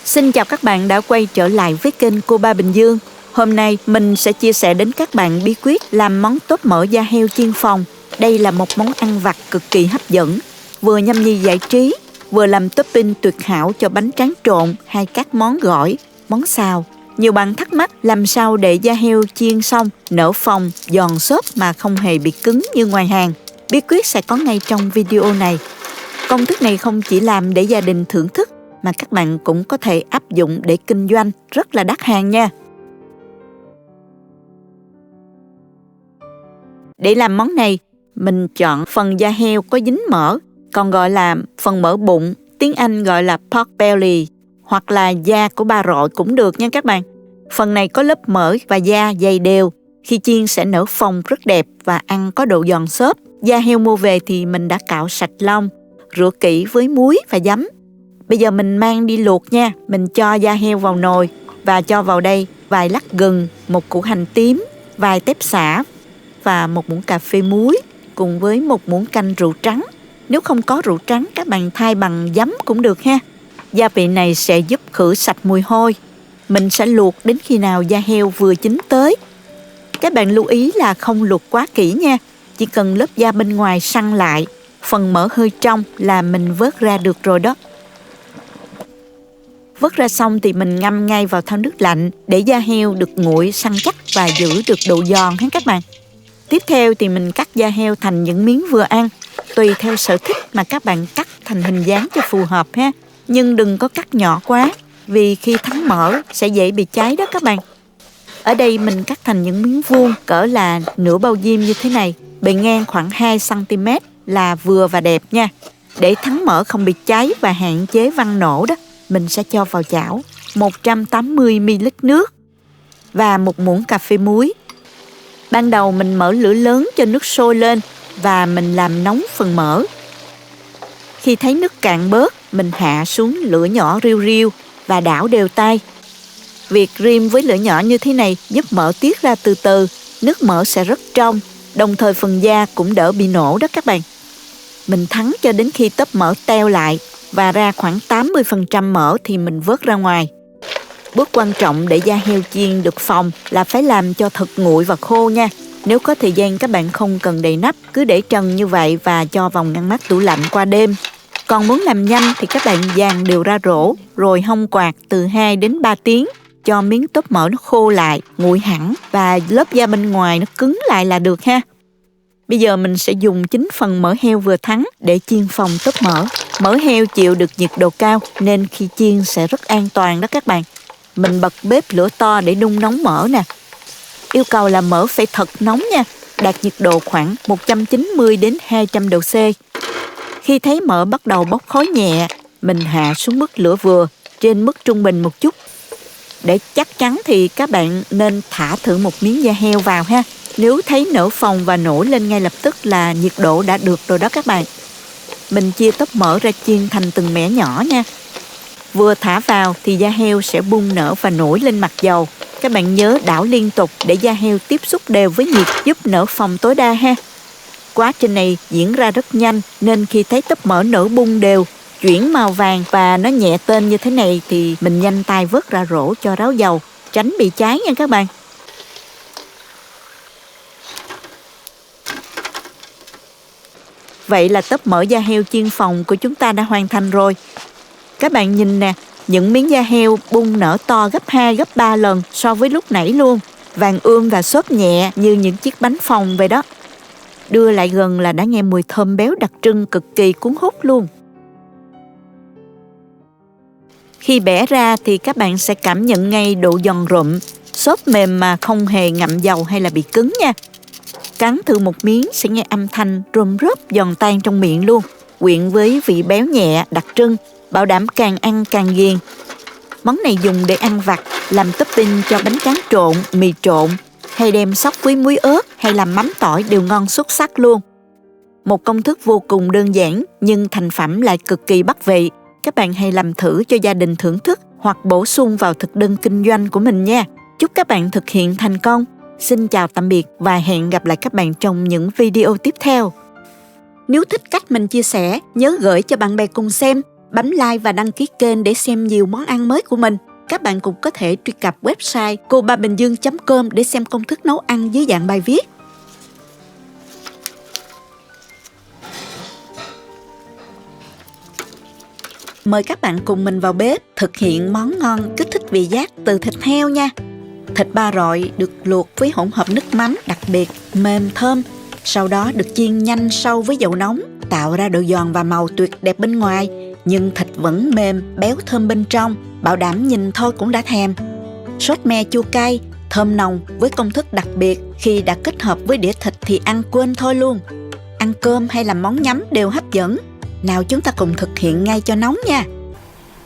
Xin chào các bạn đã quay trở lại với kênh Cô Ba Bình Dương. Hôm nay mình sẽ chia sẻ đến các bạn bí quyết làm món tóp mỡ da heo chiên phòng. Đây là một món ăn vặt cực kỳ hấp dẫn, vừa nhâm nhi giải trí, vừa làm topping tuyệt hảo cho bánh tráng trộn hay các món gỏi, món xào. Nhiều bạn thắc mắc làm sao để da heo chiên xong nở phồng, giòn xốp mà không hề bị cứng như ngoài hàng. Bí quyết sẽ có ngay trong video này. Công thức này không chỉ làm để gia đình thưởng thức mà các bạn cũng có thể áp dụng để kinh doanh rất là đắt hàng nha. Để làm món này, mình chọn phần da heo có dính mỡ, còn gọi là phần mỡ bụng, tiếng Anh gọi là pork belly, hoặc là da của ba rọi cũng được nha các bạn. Phần này có lớp mỡ và da dày đều, khi chiên sẽ nở phồng rất đẹp và ăn có độ giòn xốp. Da heo mua về thì mình đã cạo sạch lông, rửa kỹ với muối và giấm. Bây giờ mình mang đi luộc nha. Mình cho da heo vào nồi và cho vào đây vài lát gừng, một củ hành tím, vài tép xả và một muỗng cà phê muối cùng với một muỗng canh rượu trắng. Nếu không có rượu trắng, các bạn thay bằng giấm cũng được ha. Gia vị này sẽ giúp khử sạch mùi hôi. Mình sẽ luộc đến khi nào da heo vừa chín tới. Các bạn lưu ý là không luộc quá kỹ nha. Chỉ cần lớp da bên ngoài săn lại, phần mỡ hơi trong là mình vớt ra được rồi đó. Vớt ra xong thì mình ngâm ngay vào thau nước lạnh để da heo được nguội săn chắc và giữ được độ giòn ha các bạn. Tiếp theo thì mình cắt da heo thành những miếng vừa ăn. Tùy theo sở thích mà các bạn cắt thành hình dáng cho phù hợp ha. Nhưng đừng có cắt nhỏ quá vì khi thắng mỡ sẽ dễ bị cháy đó các bạn. Ở đây mình cắt thành những miếng vuông cỡ là nửa bao diêm như thế này. Bề ngang khoảng 2 cm là vừa và đẹp nha. Để thắng mỡ không bị cháy và hạn chế văng nổ đó, mình sẽ cho vào chảo 180 ml nước và một muỗng cà phê muối. Ban đầu mình mở lửa lớn cho nước sôi lên và mình làm nóng phần mỡ. Khi thấy nước cạn bớt, mình hạ xuống lửa nhỏ riu riu và đảo đều tay. Việc rim với lửa nhỏ như thế này giúp mỡ tiết ra từ từ, nước mỡ sẽ rất trong, đồng thời phần da cũng đỡ bị nổ đó các bạn. Mình thắng cho đến khi tóp mỡ teo lại và ra khoảng 80% mỡ thì mình vớt ra ngoài. Bước quan trọng để da heo chiên được phồng là phải làm cho thật nguội và khô nha. Nếu có thời gian các bạn không cần đậy nắp, cứ để trần như vậy và cho vào ngăn mát tủ lạnh qua đêm. Còn muốn làm nhanh thì các bạn dàn đều ra rổ, rồi hong quạt từ 2 đến 3 tiếng, cho miếng tóp mỡ nó khô lại, nguội hẳn và lớp da bên ngoài nó cứng lại là được ha. Bây giờ mình sẽ dùng chính phần mỡ heo vừa thắng để chiên phồng tóp mỡ. Mỡ heo chịu được nhiệt độ cao nên khi chiên sẽ rất an toàn đó các bạn. Mình bật bếp lửa to để đun nóng mỡ nè. Yêu cầu là mỡ phải thật nóng nha, đạt nhiệt độ khoảng 190 đến 200 độ C. Khi thấy mỡ bắt đầu bốc khói nhẹ, mình hạ xuống mức lửa vừa, trên mức trung bình một chút. Để chắc chắn thì các bạn nên thả thử một miếng da heo vào ha. Nếu thấy nở phồng và nổi lên ngay lập tức là nhiệt độ đã được rồi đó các bạn. Mình chia tóp mỡ ra chiên thành từng mẻ nhỏ nha. Vừa thả vào thì da heo sẽ bung nở và nổi lên mặt dầu. Các bạn nhớ đảo liên tục để da heo tiếp xúc đều với nhiệt, giúp nở phồng tối đa ha. Quá trình này diễn ra rất nhanh nên khi thấy tóp mỡ nở bung đều, chuyển màu vàng và nó nhẹ tên như thế này thì mình nhanh tay vớt ra rổ cho ráo dầu, tránh bị cháy nha các bạn. Vậy là tóp mỡ da heo chiên phồng của chúng ta đã hoàn thành rồi. Các bạn nhìn nè, những miếng da heo bung nở to gấp 2, gấp 3 lần so với lúc nãy luôn. Vàng ươm và xốp nhẹ như những chiếc bánh phồng vậy đó. Đưa lại gần là đã nghe mùi thơm béo đặc trưng cực kỳ cuốn hút luôn. Khi bẻ ra thì các bạn sẽ cảm nhận ngay độ giòn rụm, xốp mềm mà không hề ngậm dầu hay là bị cứng nha. Cắn thử một miếng sẽ nghe âm thanh rôm rớp giòn tan trong miệng luôn, quyện với vị béo nhẹ đặc trưng, bảo đảm càng ăn càng ghiền. Món này dùng để ăn vặt, làm topping cho bánh tráng trộn, mì trộn, hay đem xóc với muối ớt hay làm mắm tỏi đều ngon xuất sắc luôn. Một công thức vô cùng đơn giản nhưng thành phẩm lại cực kỳ bắt vị. Các bạn hãy làm thử cho gia đình thưởng thức hoặc bổ sung vào thực đơn kinh doanh của mình nha. Chúc các bạn thực hiện thành công. Xin chào tạm biệt và hẹn gặp lại các bạn trong những video tiếp theo. Nếu thích cách mình chia sẻ, nhớ gửi cho bạn bè cùng xem. bấm like và đăng ký kênh để xem nhiều món ăn mới của mình. Các bạn cũng có thể truy cập website cobabình dương.com để xem công thức nấu ăn dưới dạng bài viết. Mời các bạn cùng mình vào bếp thực hiện món ngon kích thích vị giác từ thịt heo nha. Thịt ba rọi được luộc với hỗn hợp nước mắm đặc biệt, mềm thơm. Sau đó được chiên nhanh sâu với dầu nóng, tạo ra độ giòn và màu tuyệt đẹp bên ngoài. Nhưng thịt vẫn mềm, béo thơm bên trong, bảo đảm nhìn thôi cũng đã thèm. Sốt me chua cay, thơm nồng với công thức đặc biệt, khi đã kết hợp với đĩa thịt thì ăn quên thôi luôn. Ăn cơm hay làm món nhắm đều hấp dẫn. Nào chúng ta cùng thực hiện ngay cho nóng nha.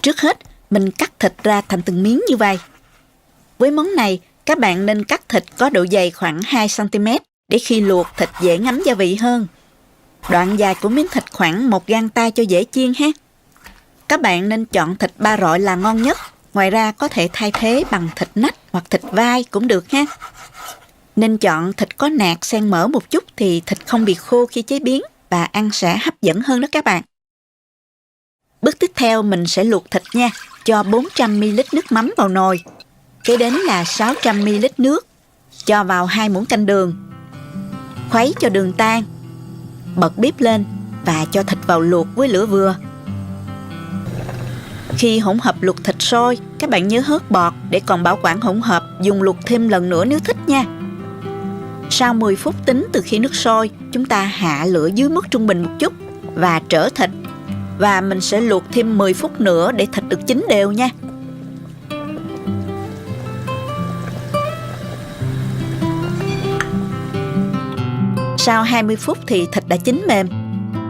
Trước hết, mình cắt thịt ra thành từng miếng như vậy. Với món này, các bạn nên cắt thịt có độ dày khoảng 2 cm để khi luộc thịt dễ ngấm gia vị hơn. Đoạn dài của miếng thịt khoảng 1 gang tay cho dễ chiên ha. Các bạn nên chọn thịt ba rọi là ngon nhất. Ngoài ra có thể thay thế bằng thịt nách hoặc thịt vai cũng được ha. Nên chọn thịt có nạc xen mỡ một chút thì thịt không bị khô khi chế biến và ăn sẽ hấp dẫn hơn đó các bạn. Bước tiếp theo mình sẽ luộc thịt nha. Cho 400ml nước mắm vào nồi. Kế đến là 600ml nước. Cho vào 2 muỗng canh đường. Khuấy cho đường tan. Bật bếp lên và cho thịt vào luộc với lửa vừa. Khi hỗn hợp luộc thịt sôi, các bạn nhớ hớt bọt để còn bảo quản hỗn hợp, dùng luộc thêm lần nữa nếu thích nha. Sau 10 phút tính từ khi nước sôi, chúng ta hạ lửa dưới mức trung bình một chút và trở thịt. Và mình sẽ luộc thêm 10 phút nữa để thịt được chín đều nha. Sau 20 phút thì thịt đã chín mềm.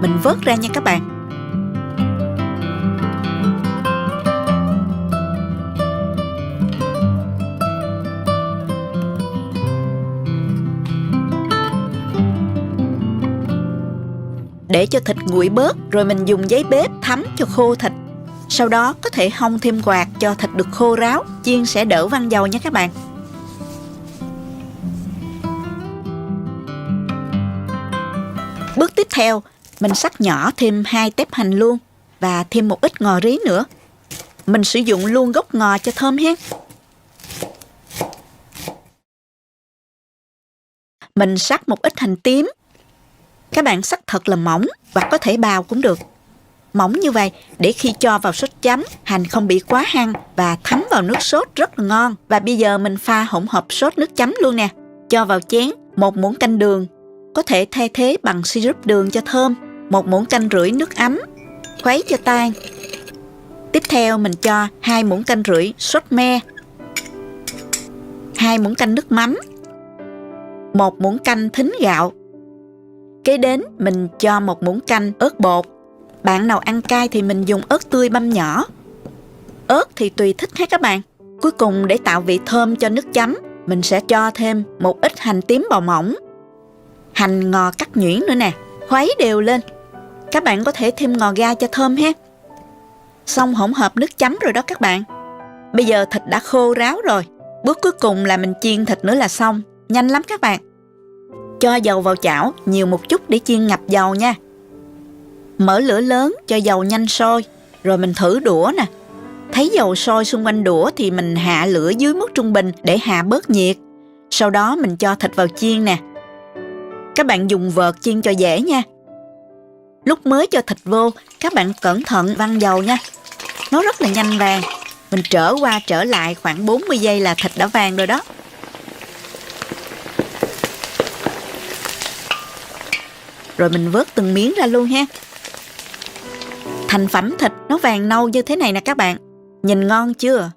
Mình vớt ra nha các bạn. Để cho thịt nguội bớt, rồi mình dùng giấy bếp thấm cho khô thịt. Sau đó có thể hong thêm quạt cho thịt được khô ráo, chiên sẽ đỡ văng dầu nha các bạn. Bước tiếp theo, mình xắt nhỏ thêm 2 tép hành luôn và thêm một ít ngò rí nữa. Mình sử dụng luôn gốc ngò cho thơm ha. Mình xắt một ít hành tím. Các bạn xắt thật là mỏng hoặc có thể bào cũng được. Mỏng như vậy để khi cho vào sốt chấm, hành không bị quá hăng và thấm vào nước sốt rất là ngon. Và bây giờ mình pha hỗn hợp sốt nước chấm luôn nè. Cho vào chén 1 muỗng canh đường. Có thể thay thế bằng syrup đường cho thơm. 1 muỗng canh rưỡi nước ấm. Khuấy cho tan. Tiếp theo mình cho 2 muỗng canh rưỡi sốt me, 2 muỗng canh nước mắm, 1 muỗng canh thính gạo. Kế đến mình cho 1 muỗng canh ớt bột. Bạn nào ăn cay thì mình dùng ớt tươi băm nhỏ. Ớt thì tùy thích hết các bạn. Cuối cùng để tạo vị thơm cho nước chấm, mình sẽ cho thêm một ít hành tím bào mỏng, hành ngò cắt nhuyễn nữa nè. Khuấy đều lên. Các bạn có thể thêm ngò gai cho thơm ha. Xong hỗn hợp nước chấm rồi đó các bạn. Bây giờ thịt đã khô ráo rồi. Bước cuối cùng là mình chiên thịt nữa là xong. Nhanh lắm các bạn. Cho dầu vào chảo nhiều một chút để chiên ngập dầu nha. Mở lửa lớn cho dầu nhanh sôi. Rồi mình thử đũa nè. Thấy dầu sôi xung quanh đũa thì mình hạ lửa dưới mức trung bình để hạ bớt nhiệt. Sau đó mình cho thịt vào chiên nè. Các bạn dùng vợt chiên cho dễ nha. Lúc mới cho thịt vô, các bạn cẩn thận văng dầu nha. Nó rất là nhanh vàng. Mình trở qua trở lại khoảng 40 giây là thịt đã vàng rồi đó. Rồi mình vớt từng miếng ra luôn ha. Thành phẩm thịt nó vàng nâu như thế này nè các bạn. Nhìn ngon chưa?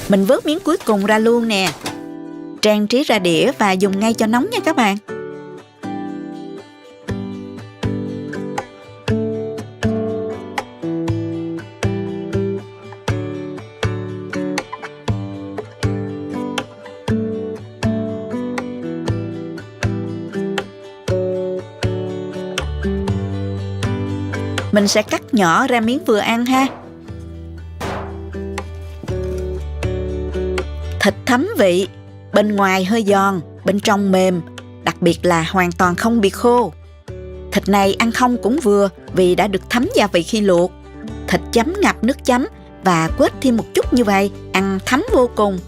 Mình vớt miếng cuối cùng ra luôn nè. Trang trí ra đĩa và dùng ngay cho nóng nha các bạn. Mình sẽ cắt nhỏ ra miếng vừa ăn ha. Thịt thấm vị, bên ngoài hơi giòn, bên trong mềm, đặc biệt là hoàn toàn không bị khô. Thịt này ăn không cũng vừa vì đã được thấm gia vị khi luộc. Thịt chấm ngập nước chấm và quết thêm một chút như vậy, ăn thấm vô cùng.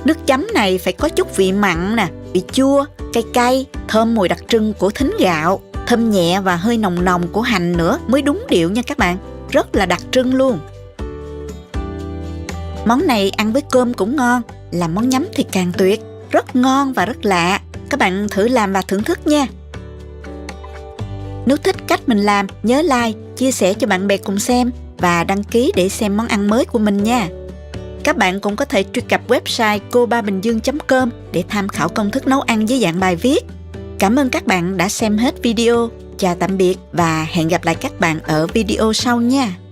Nước chấm này phải có chút vị mặn nè, vị chua, cay cay, thơm mùi đặc trưng của thính gạo, thơm nhẹ và hơi nồng nồng của hành nữa mới đúng điệu nha các bạn. Rất là đặc trưng luôn. Món này ăn với cơm cũng ngon, làm món nhắm thì càng tuyệt. Rất ngon và rất lạ. Các bạn thử làm và thưởng thức nha. Nếu thích cách mình làm, nhớ like, chia sẻ cho bạn bè cùng xem và đăng ký để xem món ăn mới của mình nha. Các bạn cũng có thể truy cập website cobabình dương.com để tham khảo công thức nấu ăn dưới dạng bài viết. Cảm ơn các bạn đã xem hết video. Chào tạm biệt và hẹn gặp lại các bạn ở video sau nha.